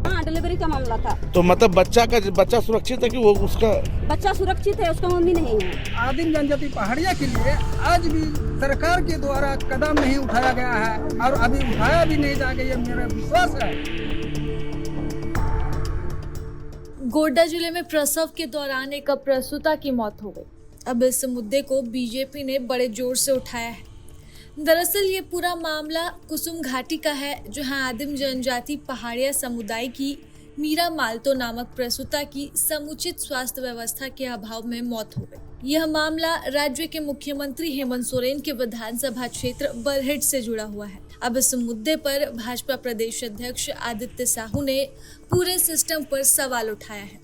हाँ, डिलीवरी का मामला था। तो मतलब बच्चा सुरक्षित है कि वो उसका बच्चा सुरक्षित है, उसका मम्मी नहीं है। आदिम जनजाति पहाड़िया के लिए आज भी सरकार के द्वारा कदम नहीं उठाया गया है और अभी उठाया भी नहीं जाएगा, ये मेरा विश्वास है। गोड्डा जिले में प्रसव के दौरान एक अप्रसूता की मौत हो गई। अब इस मुद्दे को बीजेपी ने बड़े जोर से उठाया है। दरअसल ये पूरा मामला कुसुम घाटी का है, जहां आदिम जनजाति पहाड़िया समुदाय की मीरा मालतो नामक प्रसूता की समुचित स्वास्थ्य व्यवस्था के अभाव में मौत हो गई। यह मामला राज्य के मुख्यमंत्री हेमंत सोरेन के विधानसभा क्षेत्र बरहेट से जुड़ा हुआ है। अब इस मुद्दे पर भाजपा प्रदेश अध्यक्ष आदित्य साहू ने पूरे सिस्टम पर सवाल उठाया है।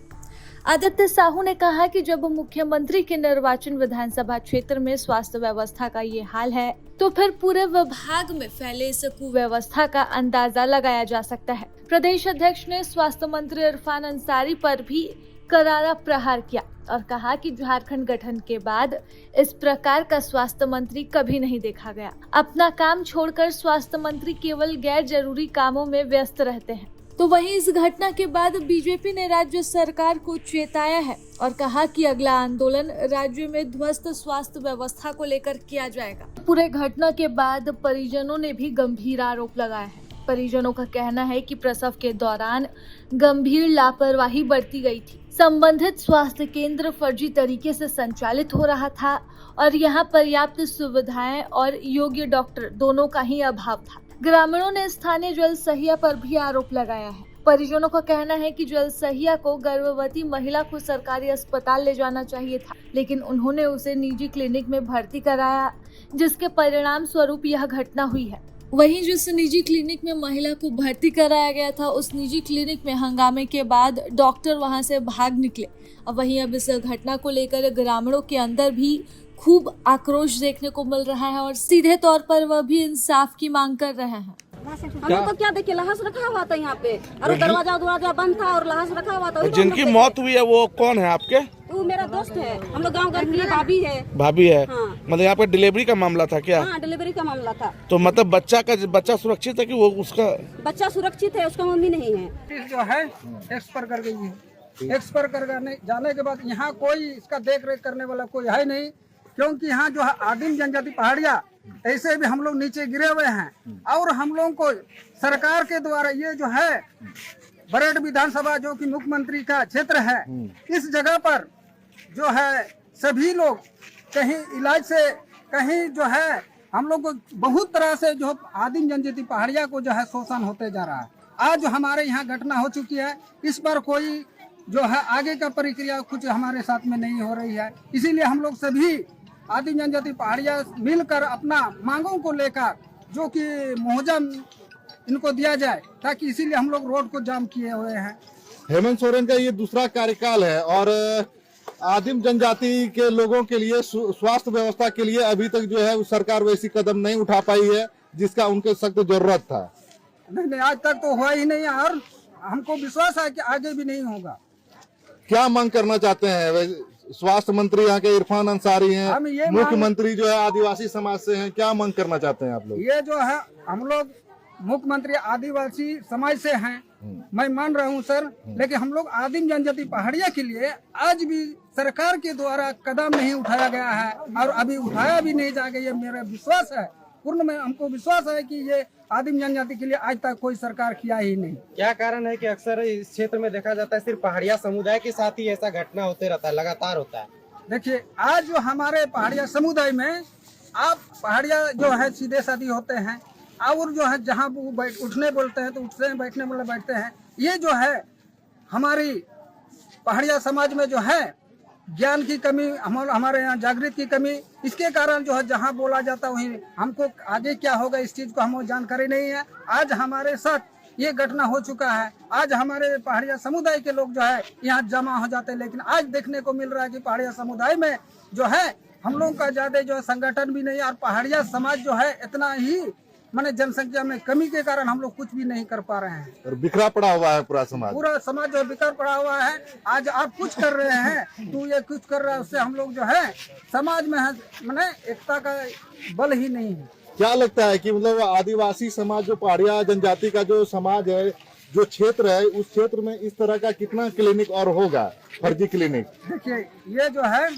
आदित्य साहू ने कहा कि जब मुख्यमंत्री के निर्वाचन विधानसभा क्षेत्र में स्वास्थ्य व्यवस्था का ये हाल है, तो फिर पूरे विभाग में फैले इस कुव्यवस्था का अंदाजा लगाया जा सकता है। प्रदेश अध्यक्ष ने स्वास्थ्य मंत्री इरफान अंसारी पर भी करारा प्रहार किया और कहा कि झारखंड गठन के बाद इस प्रकार का स्वास्थ्य मंत्री कभी नहीं देखा गया। अपना काम छोड़कर स्वास्थ्य मंत्री केवल गैर जरूरी कामों में व्यस्त रहते हैं। तो वहीं इस घटना के बाद बीजेपी ने राज्य सरकार को चेताया है और कहा कि अगला आंदोलन राज्य में ध्वस्त स्वास्थ्य व्यवस्था को लेकर किया जाएगा। पूरे घटना के बाद परिजनों ने भी गंभीर आरोप लगाया है। परिजनों का कहना है कि प्रसव के दौरान गंभीर लापरवाही बरती गई थी। संबंधित स्वास्थ्य केंद्र फर्जी तरीके से संचालित हो रहा था और यहां पर्याप्त सुविधाएं और योग्य डॉक्टर दोनों का ही अभाव था। ग्रामीणों ने स्थानीय जल सहिया पर भी आरोप लगाया है। परिजनों का कहना है कि जल सहिया को गर्भवती महिला को सरकारी अस्पताल ले जाना चाहिए था, लेकिन उन्होंने उसे निजी क्लिनिक में भर्ती कराया, जिसके परिणाम स्वरूप यह घटना हुई है। वहीं जिस निजी क्लिनिक में महिला को भर्ती कराया गया था, उस निजी क्लिनिक में हंगामे के बाद डॉक्टर वहां से भाग निकले। वहीं अब इस घटना को लेकर ग्रामीणों के अंदर भी खूब आक्रोश देखने को मिल रहा है और सीधे तौर पर वह भी इंसाफ की मांग कर रहे हैं। हम लोग को क्या देखिए, लहास रखा हुआ था यहाँ पे और दरवाजा बंद था और लहास रखा हुआ था। जिनकी मौत हुई है वो कौन है आपके? वो मेरा दोस्त है, हम लोग गाँव घर की भाभी है। भाभी है? हाँ। मतलब यहाँ पे डिलीवरी का मामला था क्या? हाँ, डिलीवरी का मामला था। तो मतलब बच्चा सुरक्षित है कि वो उसका बच्चा सुरक्षित है, उसका मम्मी नहीं है। जो है एक्सपायर कर गई है। एक्सपायर कर जाने के बाद यहाँ कोई इसका देख रेख करने वाला कोई है नहीं, क्योंकि यहाँ जो है आदिम जनजाति पहाड़िया ऐसे भी हम लोग नीचे गिरे हुए हैं और हम लोगों को सरकार के द्वारा ये जो है बरहेट विधानसभा जो कि मुख्यमंत्री का क्षेत्र है, इस जगह पर जो है सभी लोग कहीं इलाज से कहीं जो है हम लोग को बहुत तरह से जो आदिम जनजाति पहाड़िया को जो है शोषण होते जा रहा है। आज जो हमारे यहाँ घटना हो चुकी है, इस पर कोई जो है आगे का प्रक्रिया कुछ हमारे साथ में नहीं हो रही है। इसीलिए हम लोग सभी आदिम जनजाति पहाड़िया मिलकर अपना मांगों को लेकर जो कि मुआवजा इनको दिया जाए, ताकि इसीलिए हम लोग रोड को जाम किए हुए हैं। हेमंत सोरेन का ये दूसरा कार्यकाल है और आदिम जनजाति के लोगों के लिए स्वास्थ्य व्यवस्था के लिए अभी तक जो है सरकार वैसी कदम नहीं उठा पाई है जिसका उनके सख्त जरूरत था। नहीं, आज तक तो हुआ ही नहीं और हमको विश्वास है कि आगे भी नहीं होगा। क्या मांग करना चाहते हैं? स्वास्थ्य मंत्री यहाँ के इरफान अंसारी हैं, मुख्यमंत्री जो है आदिवासी समाज से हैं, क्या मांग करना चाहते हैं आप लोग? ये जो है हम लोग मुख्यमंत्री आदिवासी समाज से हैं, मैं मान रहा हूँ सर, लेकिन हम लोग आदिम जनजाति पहाड़िया के लिए आज भी सरकार के द्वारा कदम नहीं उठाया गया है और अभी उठाया भी नहीं जाएगा, ये मेरा विश्वास है। पूर्ण में हमको विश्वास है कि ये आदिम जनजाति के लिए आज तक कोई सरकार किया ही नहीं। क्या कारण है कि अक्सर इस क्षेत्र में देखा जाता है सिर्फ पहाड़िया समुदाय के साथ ही ऐसा घटना होते रहता है, लगातार होता है? देखिए, आज जो हमारे पहाड़िया समुदाय में आप पहाड़िया जो है सीधे साधी होते हैं और जो है जहाँ वो उठने बोलते हैं तो उठते हैं, बैठने बोले बैठते हैं। ये जो है हमारी पहाड़िया समाज में जो है ज्ञान की कमी, हमारे यहाँ जागृत की कमी, इसके कारण जो है जहाँ बोला जाता वहीं हमको आगे क्या होगा इस चीज को हमको जानकारी नहीं है। आज हमारे साथ ये घटना हो चुका है। आज हमारे पहाड़िया समुदाय के लोग जो है यहाँ जमा हो जाते हैं, लेकिन आज देखने को मिल रहा है कि पहाड़िया समुदाय में जो है हम लोगों का ज्यादा जो है संगठन भी नहीं और पहाड़िया समाज जो है इतना ही माने जनसंख्या में कमी के कारण हम लोग कुछ भी नहीं कर पा रहे हैं और बिखरा पड़ा हुआ है पूरा समाज जो बिखर पड़ा हुआ है। आज आप कुछ कर रहे हैं तो ये कुछ कर रहा है, उससे हम लोग जो है समाज में है माने एकता का बल ही नहीं है। क्या लगता है कि मतलब आदिवासी समाज जो पहाड़िया जनजाति का जो समाज है जो क्षेत्र है उस क्षेत्र में इस तरह का कितना क्लिनिक और होगा, फर्जी क्लिनिक? देखिए ये जो है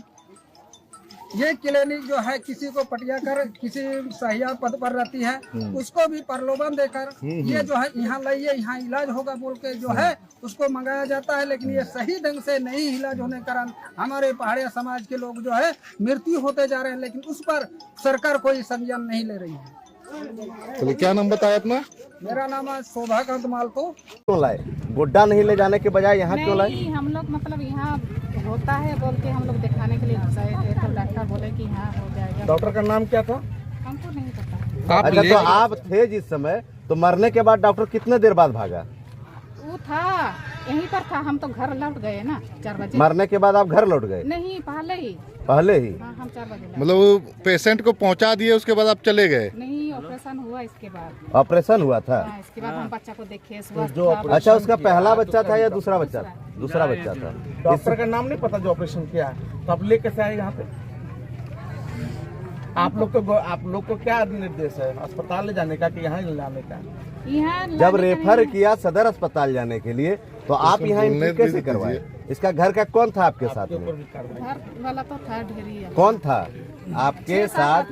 ये क्लिनिक जो है किसी को पटिया कर किसी सहायक पद पर रहती है उसको भी प्रलोभन देकर ये जो है यहाँ लाइए यहाँ इलाज होगा बोल के जो है उसको मंगाया जाता है, लेकिन ये सही ढंग से नहीं इलाज होने के कारण हमारे पहाड़िया समाज के लोग जो है मृत्यु होते जा रहे हैं, लेकिन उस पर सरकार कोई संज्ञान नहीं ले रही है। चलिए, क्या नाम बताया अपना? मेरा नाम है शोभाकांत मालतो। क्यों लाए? गोड्डा नहीं ले जाने के बजाय यहाँ क्यों लाए? नहीं, हम लोग मतलब यहाँ होता है बोल के हम लोग दिखाने के लिए गए थे, तो डॉक्टर बोले कि यहाँ हो जाएगा। डॉक्टर का नाम क्या था? हमको नहीं पता। अच्छा, तो आप थे जिस समय, तो मरने के बाद डॉक्टर कितने देर बाद भागा? वो था यहीं पर था, हम तो घर लौट गए ना 4 बजे। मरने के बाद आप घर लौट गए? नहीं, पहले ही। हाँ, हम 4 बजे लौट। मतलब पेशेंट को पहुंचा दिए, उसके बाद आप चले गए? नहीं, ऑपरेशन हुआ इसके बाद। ऑपरेशन हुआ था? हाँ, इसके बाद हम बच्चा को देखे स्वस्थ था। अच्छा, उसका पहला बच्चा था या दूसरा बच्चा? दूसरा बच्चा था। डॉक्टर का नाम नहीं पता जो ऑपरेशन किया, तो आप ले कैसे आए यहाँ पे? आप लोग को क्या निर्देश है अस्पताल ले जाने का कि यहाँ ले जाने का? यहाँ जब रेफर किया सदर अस्पताल जाने के लिए, तो आप यहाँ एंट्री कैसे करवाए? इसका घर का कौन था आपके साथ में? घर वाला तो था ढेरी। कौन था आपके साथ?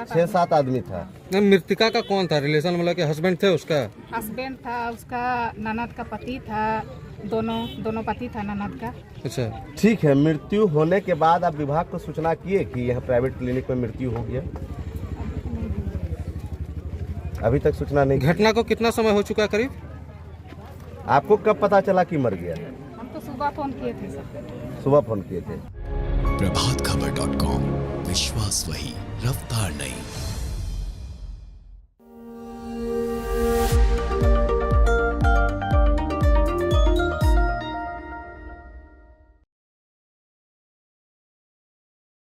6-7 आदमी था। मृतिका का कौन था? रिलेशन मतलब कि हस्बैंड थे उसका? हस्बैंड था उसका, ननद का पति था, दोनों पति था ननद का। अच्छा, ठीक है। मृत्यु होने के बाद आप विभाग को सूचना किए कि यह प्राइवेट क्लिनिक में मृत्यु हो गया? अभी तक सूचना नहीं। घटना को कितना समय हो चुका है करीब? आपको कब पता चला कि मर गया? हम तो सुबह फोन किए थे सर। सुबह फोन किए थे। प्रभातखबर.com, विश्वास वही, रफ्तार नहीं।